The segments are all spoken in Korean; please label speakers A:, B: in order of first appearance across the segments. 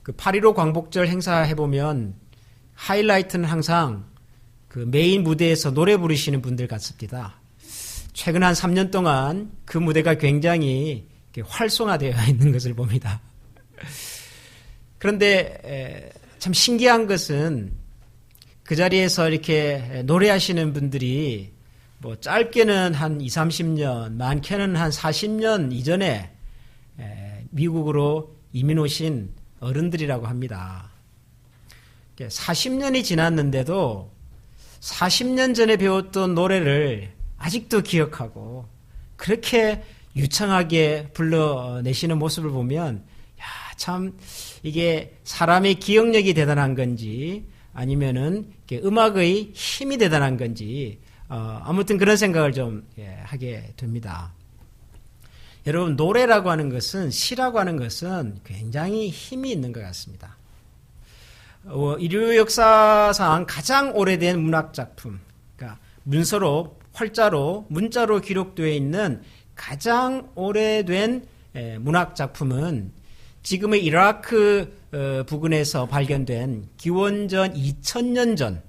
A: 그 8.15 광복절 행사 해보면 하이라이트는 항상 그 메인 무대에서 노래 부르시는 분들 같습니다. 최근 한 3년 동안 그 무대가 굉장히 활성화되어 있는 것을 봅니다. 그런데 참 신기한 것은 그 자리에서 이렇게 노래하시는 분들이 뭐 짧게는 한 20, 30년, 많게는 한 40년 이전에 미국으로 이민 오신 어른들이라고 합니다. 40년이 지났는데도 40년 전에 배웠던 노래를 아직도 기억하고 그렇게 유창하게 불러내시는 모습을 보면 참 이게 사람의 기억력이 대단한 건지 아니면은 음악의 힘이 대단한 건지 아무튼 그런 생각을 좀 하게 됩니다. 여러분, 노래라고 하는 것은, 시라고 하는 것은 굉장히 힘이 있는 것 같습니다. 인류 역사상 가장 오래된 문학작품, 그러니까 문서로, 활자로, 문자로 기록되어 있는 가장 오래된 문학작품은 지금의 이라크 부근에서 발견된 기원전 2000년 전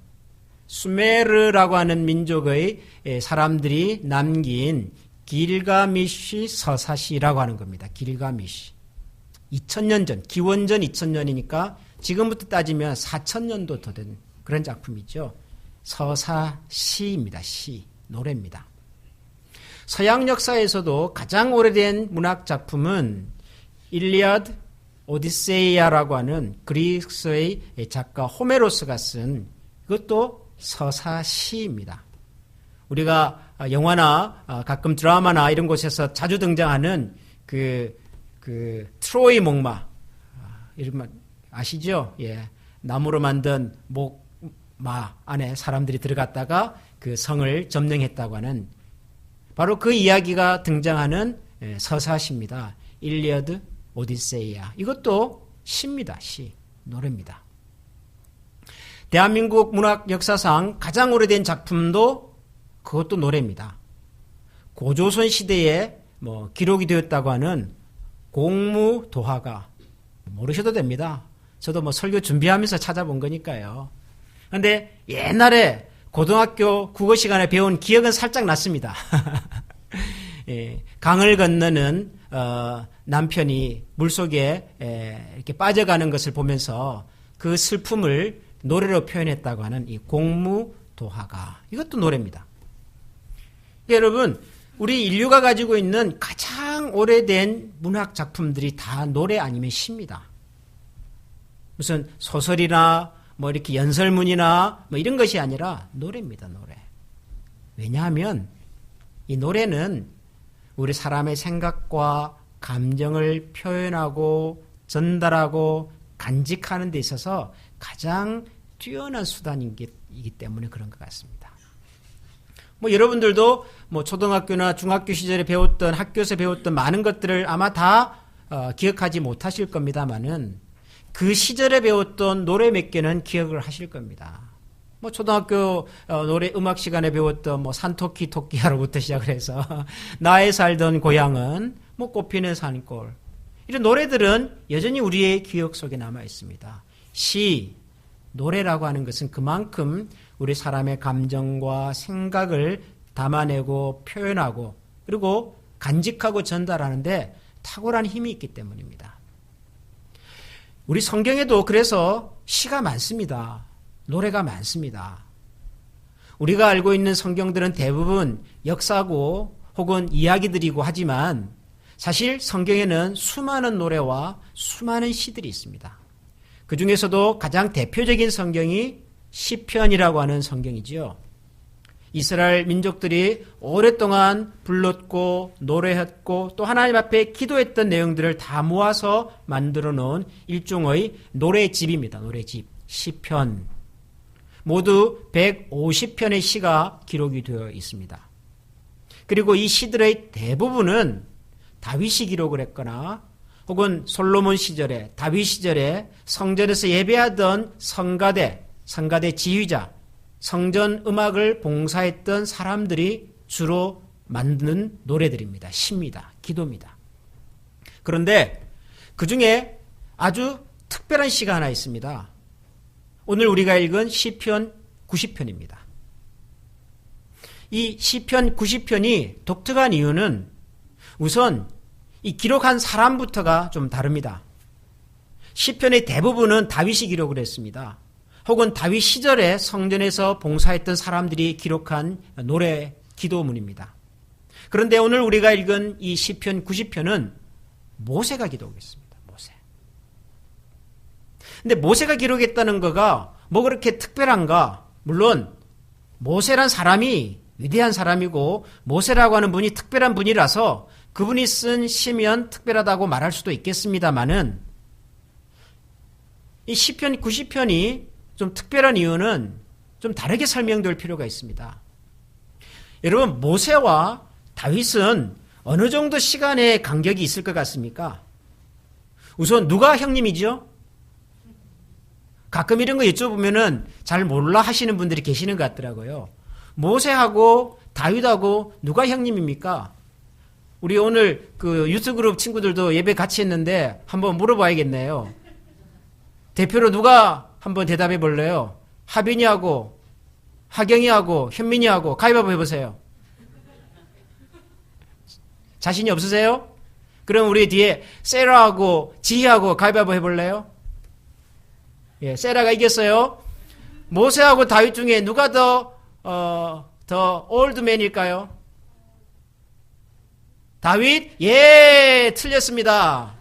A: 수메르라고 하는 민족의 사람들이 남긴 길가미시 서사시라고 하는 겁니다. 길가미시. 2000년 전, 기원전 2000년이니까 지금부터 따지면 4000년도 더 된 그런 작품이죠. 서사시입니다. 시, 노래입니다. 서양 역사에서도 가장 오래된 문학 작품은 일리아드, 오디세이아라고 하는 그리스의 작가 호메로스가 쓴 이것도 서사시입니다. 우리가 영화나 가끔 드라마나 이런 곳에서 자주 등장하는 그 트로이 목마 이런 아시죠? 예, 나무로 만든 목마 안에 사람들이 들어갔다가 그 성을 점령했다고 하는 바로 그 이야기가 등장하는 서사시입니다. 일리아드, 오디세이아. 이것도 시입니다. 시, 노래입니다. 대한민국 문학 역사상 가장 오래된 작품도 그것도 노래입니다. 고조선 시대에 기록이 되었다고 하는 공무도화가 모르셔도 됩니다. 저도 설교 준비하면서 찾아본 거니까요. 그런데 옛날에 고등학교 국어 시간에 배운 기억은 살짝 났습니다. 예, 강을 건너는 남편이 물속에 이렇게 빠져가는 것을 보면서 그 슬픔을 노래로 표현했다고 하는 이 공무도화가 이것도 노래입니다. 여러분, 우리 인류가 가지고 있는 가장 오래된 문학 작품들이 다 노래 아니면 시입니다. 무슨 소설이나 이렇게 연설문이나 이런 것이 아니라 노래입니다. 노래. 왜냐하면 이 노래는 우리 사람의 생각과 감정을 표현하고 전달하고 간직하는 데 있어서 가장 뛰어난 수단이기 때문에 그런 것 같습니다. 여러분들도 초등학교나 중학교 시절에 배웠던, 학교에서 배웠던 많은 것들을 아마 다 기억하지 못하실 겁니다만은 그 시절에 배웠던 노래 몇 개는 기억을 하실 겁니다. 초등학교 노래 음악 시간에 배웠던 산토끼 토끼야로부터 시작을 해서 나의 살던 고향은 꽃피는 산골, 이런 노래들은 여전히 우리의 기억 속에 남아 있습니다. 시, 노래라고 하는 것은 그만큼 우리 사람의 감정과 생각을 담아내고 표현하고 그리고 간직하고 전달하는데 탁월한 힘이 있기 때문입니다. 우리 성경에도 그래서 시가 많습니다. 노래가 많습니다. 우리가 알고 있는 성경들은 대부분 역사고 혹은 이야기들이고 하지만 사실 성경에는 수많은 노래와 수많은 시들이 있습니다. 그 중에서도 가장 대표적인 성경이 시편이라고 하는 성경이지요. 이스라엘 민족들이 오랫동안 불렀고 노래했고 또 하나님 앞에 기도했던 내용들을 다 모아서 만들어 놓은 일종의 노래집입니다. 노래집, 시편. 모두 150편의 시가 기록이 되어 있습니다. 그리고 이 시들의 대부분은 다윗이 기록을 했거나 혹은 솔로몬 시절에, 다윗 시절에 성전에서 예배하던 성가대 지휘자, 성전 음악을 봉사했던 사람들이 주로 만드는 노래들입니다. 시입니다. 기도입니다. 그런데 그 중에 아주 특별한 시가 하나 있습니다. 오늘 우리가 읽은 시편 90편입니다. 이 시편 90편이 독특한 이유는 우선 이 기록한 사람부터가 좀 다릅니다. 시편의 대부분은 다윗이 기록을 했습니다. 혹은 다윗 시절에 성전에서 봉사했던 사람들이 기록한 노래 기도문입니다. 그런데 오늘 우리가 읽은 이 시편 90편은 모세가 기록했습니다. 모세. 근데 모세가 기록했다는 거가 뭐 그렇게 특별한가? 물론 모세란 사람이 위대한 사람이고 모세라고 하는 분이 특별한 분이라서 그분이 쓴 시면 특별하다고 말할 수도 있겠습니다만은 이 시편 90편이 좀 특별한 이유는 좀 다르게 설명될 필요가 있습니다. 여러분, 모세와 다윗은 어느 정도 시간의 간격이 있을 것 같습니까? 우선 누가 형님이죠? 가끔 이런 거 여쭤보면은 잘 몰라 하시는 분들이 계시는 것 같더라고요. 모세하고 다윗하고 누가 형님입니까? 우리 오늘 그 유스그룹 친구들도 예배 같이 했는데 한번 물어봐야겠네요. 대표로 누가 한번 대답해 볼래요? 하빈이하고 하경이하고 현민이하고 가위바위보 해보세요. 자신이 없으세요? 그럼 우리 뒤에 세라하고 지희하고 가위바위보 해볼래요? 예, 세라가 이겼어요. 모세하고 다윗 중에 누가 더 올드맨일까요? 다윗? 예, 틀렸습니다.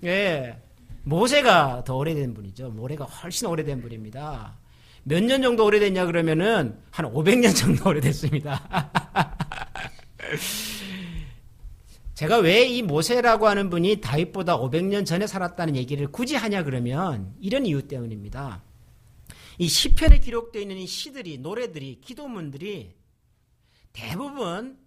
A: 예, 모세가 더 오래된 분이죠. 모세가 훨씬 오래된 분입니다. 몇 년 정도 오래됐냐 그러면은 한 500년 정도 오래됐습니다. 제가 왜 이 모세라고 하는 분이 다윗보다 500년 전에 살았다는 얘기를 굳이 하냐 그러면 이런 이유 때문입니다. 이 시편에 기록되어 있는 이 시들이, 노래들이, 기도문들이 대부분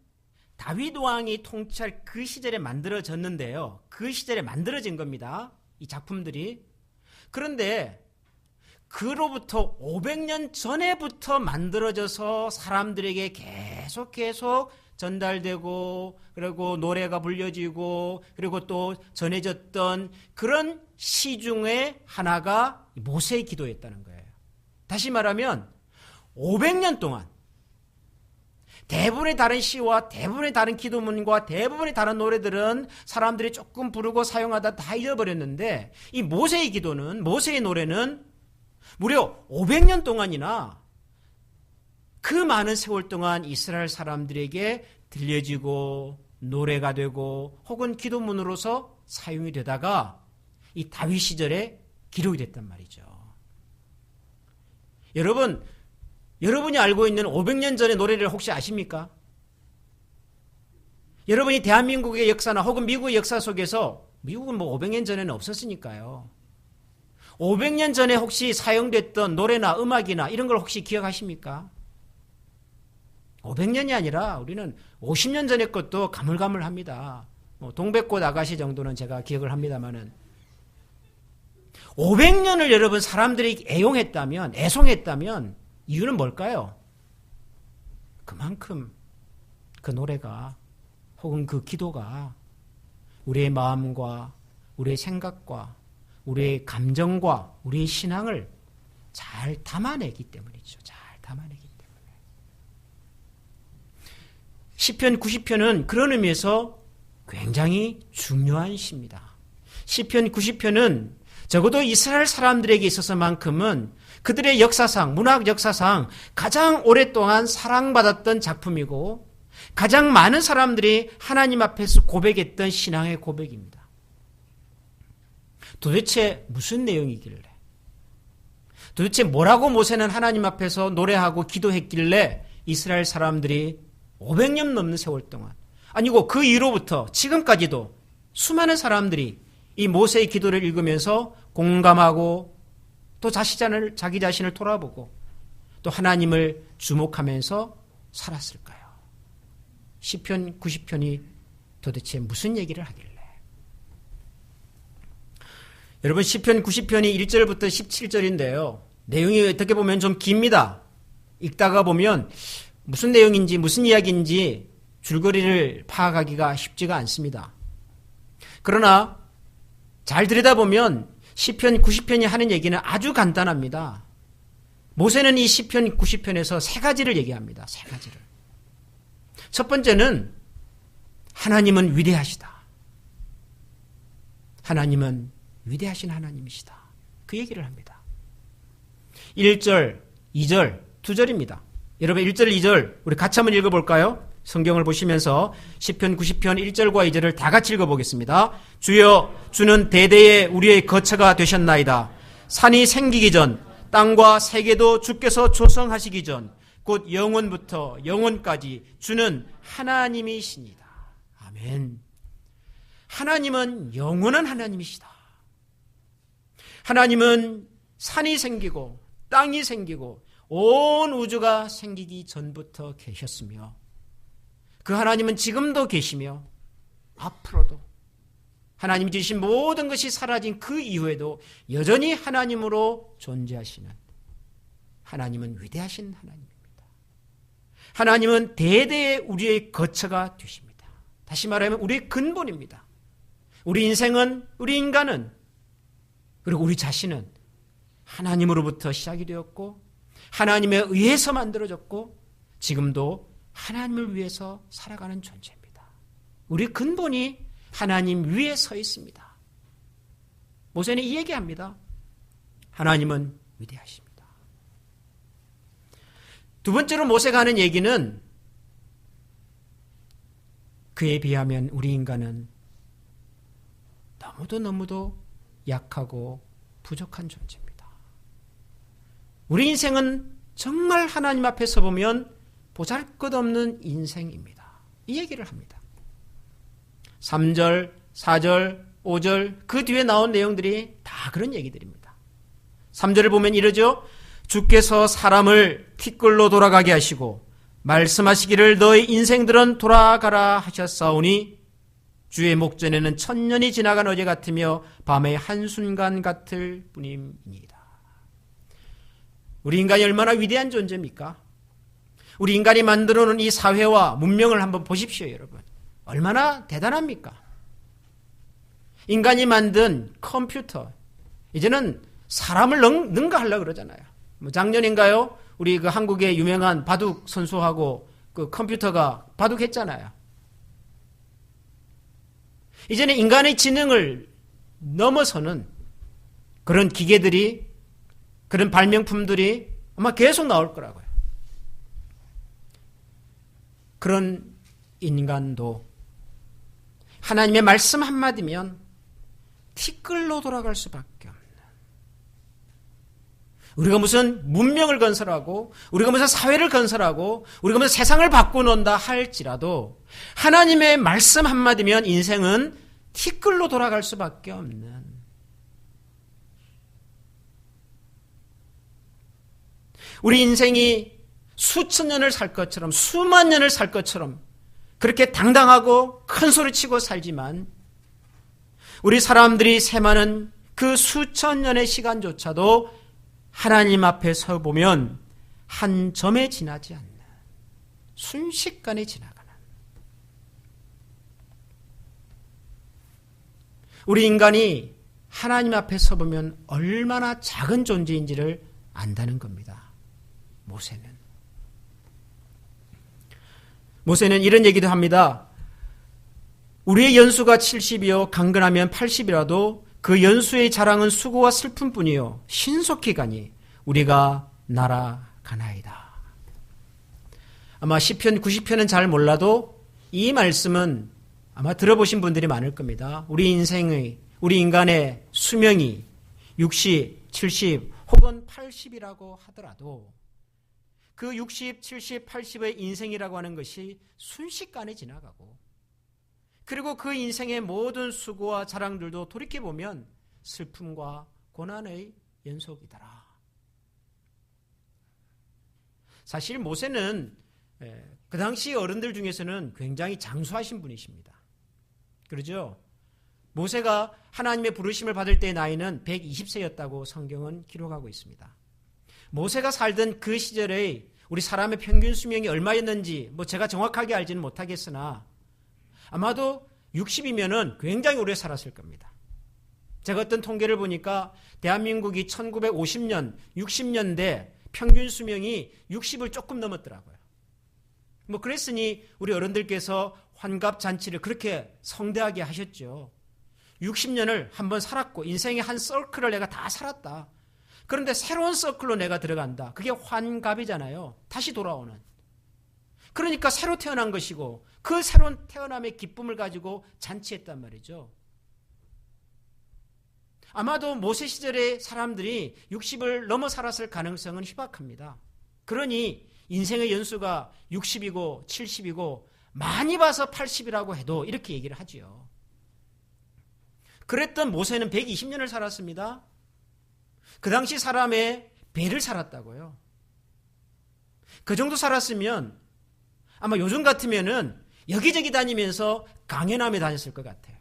A: 다윗 왕이 통치할 그 시절에 만들어졌는데요. 그 시절에 만들어진 겁니다. 이 작품들이. 그런데 그로부터 500년 전에부터 만들어져서 사람들에게 계속 전달되고 그리고 노래가 불려지고 그리고 또 전해졌던 그런 시 중에 하나가 모세의 기도였다는 거예요. 다시 말하면 500년 동안 대부분의 다른 시와 대부분의 다른 기도문과 대부분의 다른 노래들은 사람들이 조금 부르고 사용하다 다 잃어버렸는데 이 모세의 기도는, 모세의 노래는 무려 500년 동안이나 그 많은 세월 동안 이스라엘 사람들에게 들려지고 노래가 되고 혹은 기도문으로서 사용이 되다가 이 다윗 시절에 기록이 됐단 말이죠. 여러분이 알고 있는 500년 전의 노래를 혹시 아십니까? 여러분이 대한민국의 역사나 혹은 미국의 역사 속에서, 미국은 뭐 500년 전에는 없었으니까요. 500년 전에 혹시 사용됐던 노래나 음악이나 이런 걸 혹시 기억하십니까? 500년이 아니라 우리는 50년 전의 것도 가물가물합니다. 동백꽃 아가씨 정도는 제가 기억을 합니다만은 500년을 여러분 사람들이 애송했다면 이유는 뭘까요? 그만큼 그 노래가 혹은 그 기도가 우리의 마음과 우리의 생각과 우리의 감정과 우리의 신앙을 잘 담아내기 때문이죠. 잘 담아내기 때문에. 시편 90편은 그런 의미에서 굉장히 중요한 시입니다. 시편 90편은 적어도 이스라엘 사람들에게 있어서만큼은 그들의 역사상, 문학 역사상 가장 오랫동안 사랑받았던 작품이고 가장 많은 사람들이 하나님 앞에서 고백했던 신앙의 고백입니다. 도대체 무슨 내용이길래? 도대체 뭐라고 모세는 하나님 앞에서 노래하고 기도했길래 이스라엘 사람들이 500년 넘는 세월 동안, 아니고 그 이후로부터 지금까지도 수많은 사람들이 이 모세의 기도를 읽으면서 공감하고 또 자기 자신을 돌아보고 또 하나님을 주목하면서 살았을까요? 시편 90편이 도대체 무슨 얘기를 하길래? 여러분, 시편 90편이 1절부터 17절인데요. 내용이 어떻게 보면 좀 깁니다. 읽다가 보면 무슨 내용인지 무슨 이야기인지 줄거리를 파악하기가 쉽지가 않습니다. 그러나 잘 들여다보면 시편 90편이 하는 얘기는 아주 간단합니다. 모세는 이 시편 90편에서 세 가지를 얘기합니다. 세 가지를. 첫 번째는 하나님은 위대하시다. 하나님은 위대하신 하나님이시다. 그 얘기를 합니다. 1절, 2절, 2절입니다. 여러분 1절, 2절 우리 같이 한번 읽어볼까요? 성경을 보시면서 시편 90편 1절과 2절을 다 같이 읽어보겠습니다. 주여, 주는 대대에 우리의 거처가 되셨나이다. 산이 생기기 전, 땅과 세계도 주께서 조성하시기 전, 곧 영원부터 영원까지 주는 하나님이시니다. 아멘. 하나님은 영원한 하나님이시다. 하나님은 산이 생기고 땅이 생기고 온 우주가 생기기 전부터 계셨으며 그 하나님은 지금도 계시며 앞으로도 하나님이 주신 모든 것이 사라진 그 이후에도 여전히 하나님으로 존재하시는 하나님은 위대하신 하나님입니다. 하나님은 대대에 우리의 거처가 되십니다. 다시 말하면 우리의 근본입니다. 우리 인생은, 우리 인간은, 그리고 우리 자신은 하나님으로부터 시작이 되었고 하나님에 의해서 만들어졌고 지금도 하나님을 위해서 살아가는 존재입니다. 우리 근본이 하나님 위에 서 있습니다. 모세는 이 얘기합니다. 하나님은 위대하십니다. 두 번째로 모세가 하는 얘기는 그에 비하면 우리 인간은 너무도 약하고 부족한 존재입니다. 우리 인생은 정말 하나님 앞에 서보면 보잘것없는 인생입니다. 이 얘기를 합니다. 3절, 4절, 5절 그 뒤에 나온 내용들이 다 그런 얘기들입니다. 3절을 보면 이러죠. 주께서 사람을 티끌로 돌아가게 하시고 말씀하시기를 너의 인생들은 돌아가라 하셨사오니 주의 목전에는 천년이 지나간 어제 같으며 밤의 한순간 같을 뿐입니다. 우리 인간이 얼마나 위대한 존재입니까? 우리 인간이 만들어놓은 이 사회와 문명을 한번 보십시오, 여러분. 얼마나 대단합니까? 인간이 만든 컴퓨터, 이제는 사람을 능가하려고 그러잖아요. 작년인가요? 우리 그 한국의 유명한 바둑 선수하고 그 컴퓨터가 바둑했잖아요. 이제는 인간의 지능을 넘어서는 그런 기계들이, 그런 발명품들이 아마 계속 나올 거라고요. 그런 인간도 하나님의 말씀 한마디면 티끌로 돌아갈 수밖에 없는, 우리가 무슨 문명을 건설하고 우리가 무슨 사회를 건설하고 우리가 무슨 세상을 바꾸는다 할지라도 하나님의 말씀 한마디면 인생은 티끌로 돌아갈 수밖에 없는, 우리 인생이 수천 년을 살 것처럼 수만 년을 살 것처럼 그렇게 당당하고 큰 소리치고 살지만 우리 사람들이 세마는 그 수천 년의 시간조차도 하나님 앞에 서 보면 한 점에 지나지 않는, 순식간에 지나가는, 우리 인간이 하나님 앞에 서 보면 얼마나 작은 존재인지를 안다는 겁니다. 모세는 이런 얘기도 합니다. 우리의 연수가 70이요 강건하면 80이라도 그 연수의 자랑은 수고와 슬픔뿐이요 신속히 가니 우리가 날아가나이다. 아마 시편 90편은 잘 몰라도 이 말씀은 아마 들어보신 분들이 많을 겁니다. 우리 인생의, 우리 인간의 수명이 60, 70 혹은 80이라고 하더라도 그 60, 70, 80의 인생이라고 하는 것이 순식간에 지나가고, 그리고 그 인생의 모든 수고와 자랑들도 돌이켜보면 슬픔과 고난의 연속이더라. 사실 모세는 그 당시 어른들 중에서는 굉장히 장수하신 분이십니다. 그러죠? 모세가 하나님의 부르심을 받을 때의 나이는 120세였다고 성경은 기록하고 있습니다. 모세가 살던 그 시절에 우리 사람의 평균 수명이 얼마였는지 제가 정확하게 알지는 못하겠으나 아마도 60이면은 굉장히 오래 살았을 겁니다. 제가 어떤 통계를 보니까 대한민국이 1950년, 60년대 평균 수명이 60을 조금 넘었더라고요. 뭐 그랬으니 우리 어른들께서 환갑잔치를 그렇게 성대하게 하셨죠. 60년을 한번 살았고 인생의 한 서클을 내가 다 살았다. 그런데 새로운 서클로 내가 들어간다. 그게 환갑이잖아요. 다시 돌아오는. 그러니까 새로 태어난 것이고 그 새로운 태어남의 기쁨을 가지고 잔치했단 말이죠. 아마도 모세 시절의 사람들이 60을 넘어 살았을 가능성은 희박합니다. 그러니 인생의 연수가 60이고 70이고 많이 봐서 80이라고 해도 이렇게 얘기를 하지요. 그랬던 모세는 120년을 살았습니다. 그 당시 사람의 배를 살았다고요. 그 정도 살았으면 아마 요즘 같으면은 여기저기 다니면서 강연하며 다녔을 것 같아요.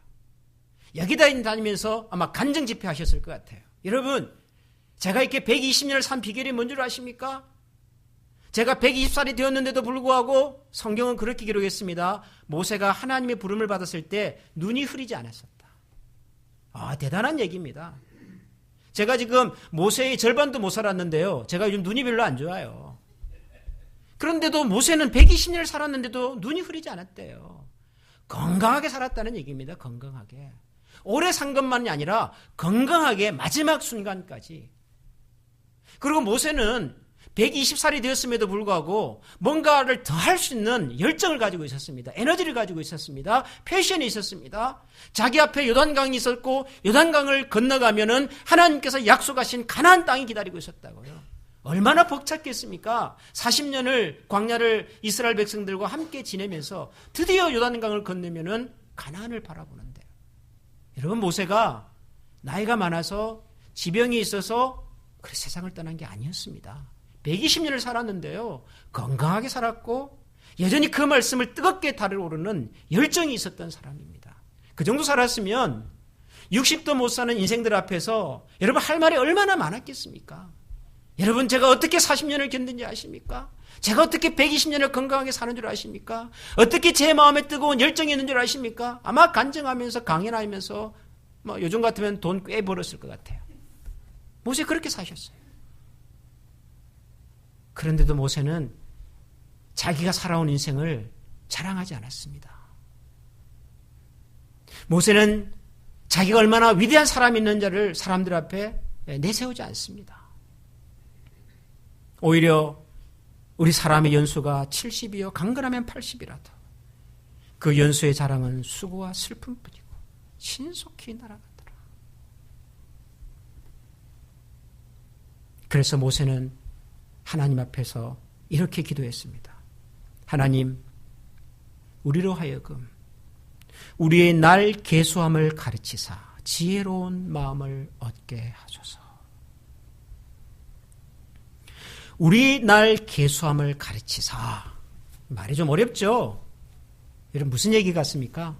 A: 여기 다니면서 아마 간증 집회 하셨을 것 같아요. 여러분, 제가 이렇게 120년을 산 비결이 뭔 줄 아십니까? 제가 120살이 되었는데도 불구하고 성경은 그렇게 기록했습니다. 모세가 하나님의 부름을 받았을 때 눈이 흐리지 않았었다. 대단한 얘기입니다. 제가 지금 모세의 절반도 못 살았는데요. 제가 요즘 눈이 별로 안 좋아요. 그런데도 모세는 120년을 살았는데도 눈이 흐리지 않았대요. 건강하게 살았다는 얘기입니다. 건강하게. 오래 산 것만이 아니라 건강하게 마지막 순간까지. 그리고 모세는 120살이 되었음에도 불구하고 뭔가를 더 할 수 있는 열정을 가지고 있었습니다. 에너지를 가지고 있었습니다. 패션이 있었습니다. 자기 앞에 요단강이 있었고 요단강을 건너가면은 하나님께서 약속하신 가나안 땅이 기다리고 있었다고요. 얼마나 벅찼겠습니까? 40년을 광야를 이스라엘 백성들과 함께 지내면서 드디어 요단강을 건너면은 가나안을 바라보는데요. 여러분, 모세가 나이가 많아서 지병이 있어서 그래 세상을 떠난 게 아니었습니다. 120년을 살았는데요. 건강하게 살았고 여전히 그 말씀을 뜨겁게 달아오르는 열정이 있었던 사람입니다. 그 정도 살았으면 60도 못 사는 인생들 앞에서 여러분 할 말이 얼마나 많았겠습니까? 여러분, 제가 어떻게 40년을 견딘지 아십니까? 제가 어떻게 120년을 건강하게 사는 줄 아십니까? 어떻게 제 마음에 뜨거운 열정이 있는 줄 아십니까? 아마 간증하면서 강연하면서 요즘 같으면 돈 꽤 벌었을 것 같아요. 모세 그렇게 사셨어요. 그런데도 모세는 자기가 살아온 인생을 자랑하지 않았습니다. 모세는 자기가 얼마나 위대한 사람이 있는지를 사람들 앞에 내세우지 않습니다. 오히려 우리 사람의 연수가 70이요 강건하면 80이라도 그 연수의 자랑은 수고와 슬픔뿐이고 신속히 날아가더라. 그래서 모세는 하나님 앞에서 이렇게 기도했습니다. 하나님, 우리로 하여금 우리의 날 계수함을 가르치사 지혜로운 마음을 얻게 하소서. 우리 날 계수함을 가르치사. 말이 좀 어렵죠? 여러분, 무슨 얘기 같습니까?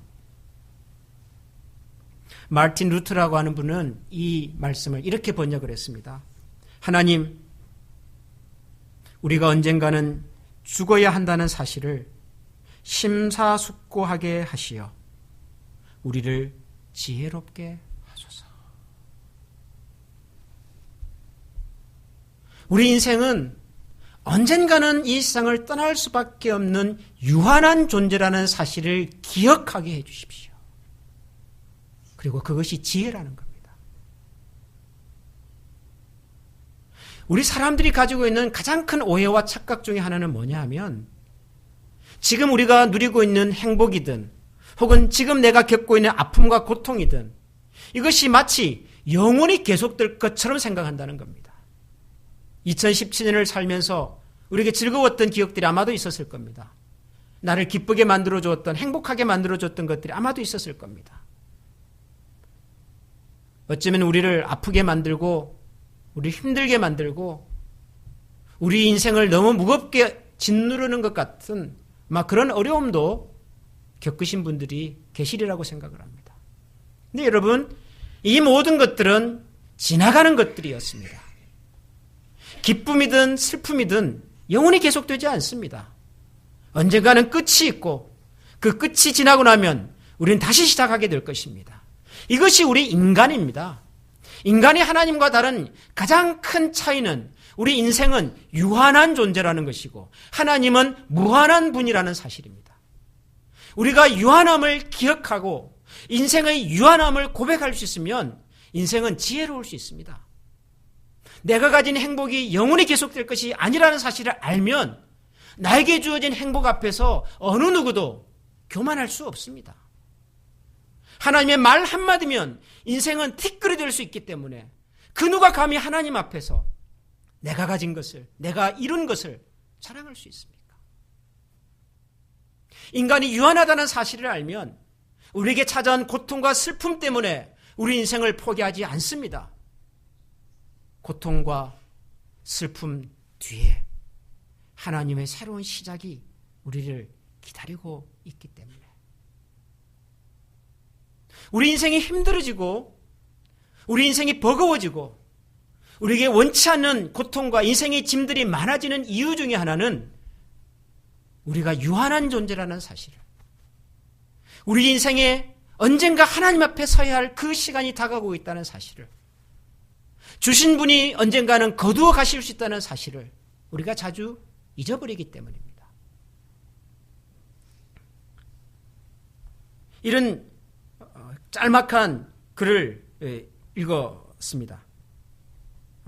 A: 마르틴 루터라고 하는 분은 이 말씀을 이렇게 번역을 했습니다. 하나님, 우리가 언젠가는 죽어야 한다는 사실을 심사숙고하게 하시어 우리를 지혜롭게 하소서. 우리 인생은 언젠가는 이 세상을 떠날 수밖에 없는 유한한 존재라는 사실을 기억하게 해 주십시오. 그리고 그것이 지혜라는 겁니다. 우리 사람들이 가지고 있는 가장 큰 오해와 착각 중에 하나는 뭐냐 하면 지금 우리가 누리고 있는 행복이든 혹은 지금 내가 겪고 있는 아픔과 고통이든 이것이 마치 영원히 계속될 것처럼 생각한다는 겁니다. 2017년을 살면서 우리에게 즐거웠던 기억들이 아마도 있었을 겁니다. 나를 기쁘게 만들어주었던, 행복하게 만들어줬던 것들이 아마도 있었을 겁니다. 어쩌면 우리를 아프게 만들고 우리 힘들게 만들고 우리 인생을 너무 무겁게 짓누르는 것 같은 그런 어려움도 겪으신 분들이 계시리라고 생각을 합니다. 근데 여러분, 이 모든 것들은 지나가는 것들이었습니다. 기쁨이든 슬픔이든 영원히 계속되지 않습니다. 언젠가는 끝이 있고 그 끝이 지나고 나면 우리는 다시 시작하게 될 것입니다. 이것이 우리 인간입니다. 인간이 하나님과 다른 가장 큰 차이는 우리 인생은 유한한 존재라는 것이고 하나님은 무한한 분이라는 사실입니다. 우리가 유한함을 기억하고 인생의 유한함을 고백할 수 있으면 인생은 지혜로울 수 있습니다. 내가 가진 행복이 영원히 계속될 것이 아니라는 사실을 알면 나에게 주어진 행복 앞에서 어느 누구도 교만할 수 없습니다. 하나님의 말 한마디면 인생은 티끌이 될 수 있기 때문에 그 누가 감히 하나님 앞에서 내가 가진 것을, 내가 이룬 것을 자랑할 수 있습니까? 인간이 유한하다는 사실을 알면 우리에게 찾아온 고통과 슬픔 때문에 우리 인생을 포기하지 않습니다. 고통과 슬픔 뒤에 하나님의 새로운 시작이 우리를 기다리고 있기 때문에 우리 인생이 힘들어지고 우리 인생이 버거워지고 우리에게 원치 않는 고통과 인생의 짐들이 많아지는 이유 중에 하나는 우리가 유한한 존재라는 사실을, 우리 인생에 언젠가 하나님 앞에 서야 할 그 시간이 다가오고 있다는 사실을, 주신 분이 언젠가는 거두어 가실 수 있다는 사실을 우리가 자주 잊어버리기 때문입니다. 이런 짤막한 글을 읽었습니다.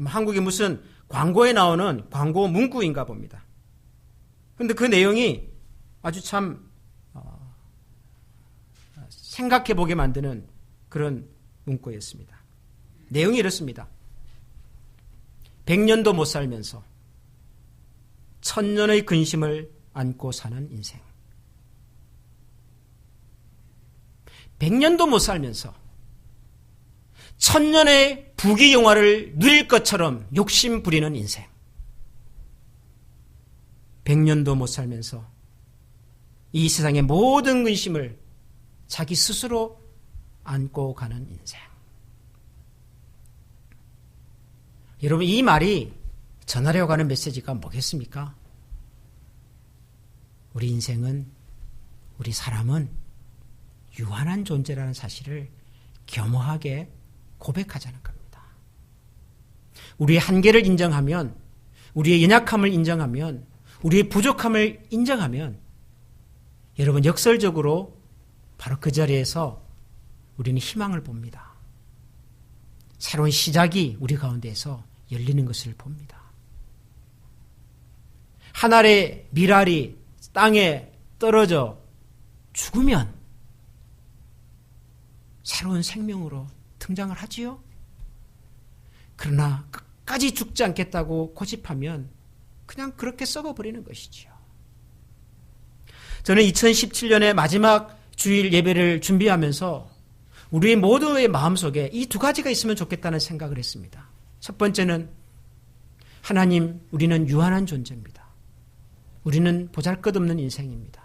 A: 한국의 무슨 광고에 나오는 광고 문구인가 봅니다. 그런데 그 내용이 아주 참 생각해보게 만드는 그런 문구였습니다. 내용이 이렇습니다. 100년도 못 살면서 1000년의 근심을 안고 사는 인생. 100년도 못 살면서 1000년의 부귀영화를 누릴 것처럼 욕심 부리는 인생. 100년도 못 살면서 이 세상의 모든 근심을 자기 스스로 안고 가는 인생. 여러분, 이 말이 전하려고 하는 메시지가 뭐겠습니까? 우리 인생은, 우리 사람은 유한한 존재라는 사실을 겸허하게 고백하자는 겁니다. 우리의 한계를 인정하면, 우리의 연약함을 인정하면, 우리의 부족함을 인정하면 여러분, 역설적으로 바로 그 자리에서 우리는 희망을 봅니다. 새로운 시작이 우리 가운데에서 열리는 것을 봅니다. 한 알의 밀알이 땅에 떨어져 죽으면 새로운 생명으로 등장을 하지요. 그러나 끝까지 죽지 않겠다고 고집하면 그냥 그렇게 썩어버리는 것이지요. 저는 2017년의 마지막 주일 예배를 준비하면서 우리 모두의 마음속에 이 두 가지가 있으면 좋겠다는 생각을 했습니다. 첫 번째는 하나님, 우리는 유한한 존재입니다. 우리는 보잘것없는 인생입니다.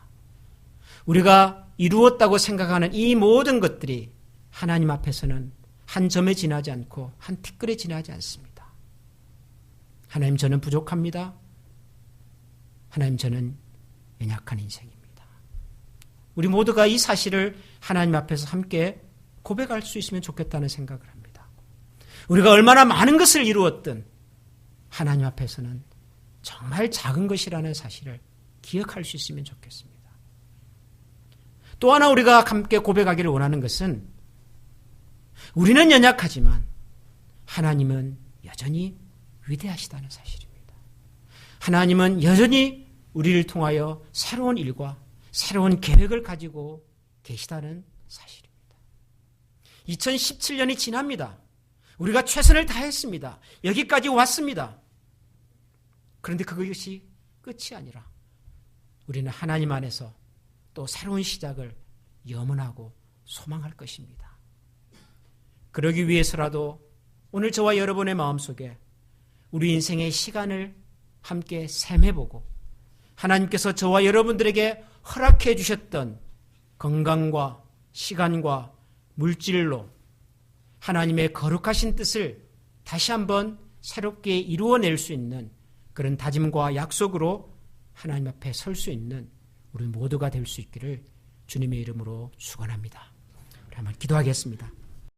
A: 우리가 이루었다고 생각하는 이 모든 것들이 하나님 앞에서는 한 점에 지나지 않고 한 티끌에 지나지 않습니다. 하나님, 저는 부족합니다. 하나님, 저는 연약한 인생입니다. 우리 모두가 이 사실을 하나님 앞에서 함께 고백할 수 있으면 좋겠다는 생각을 합니다. 우리가 얼마나 많은 것을 이루었든 하나님 앞에서는 정말 작은 것이라는 사실을 기억할 수 있으면 좋겠습니다. 또 하나 우리가 함께 고백하기를 원하는 것은 우리는 연약하지만 하나님은 여전히 위대하시다는 사실입니다. 하나님은 여전히 우리를 통하여 새로운 일과 새로운 계획을 가지고 계시다는 사실입니다. 2017년이 지납니다. 우리가 최선을 다했습니다. 여기까지 왔습니다. 그런데 그것이 끝이 아니라 우리는 하나님 안에서 또 새로운 시작을 염원하고 소망할 것입니다. 그러기 위해서라도 오늘 저와 여러분의 마음속에 우리 인생의 시간을 함께 셈해보고 하나님께서 저와 여러분들에게 허락해 주셨던 건강과 시간과 물질로 하나님의 거룩하신 뜻을 다시 한번 새롭게 이루어낼 수 있는 그런 다짐과 약속으로 하나님 앞에 설 수 있는 우리 모두가 될 수 있기를 주님의 이름으로 축원합니다. 한번 기도하겠습니다.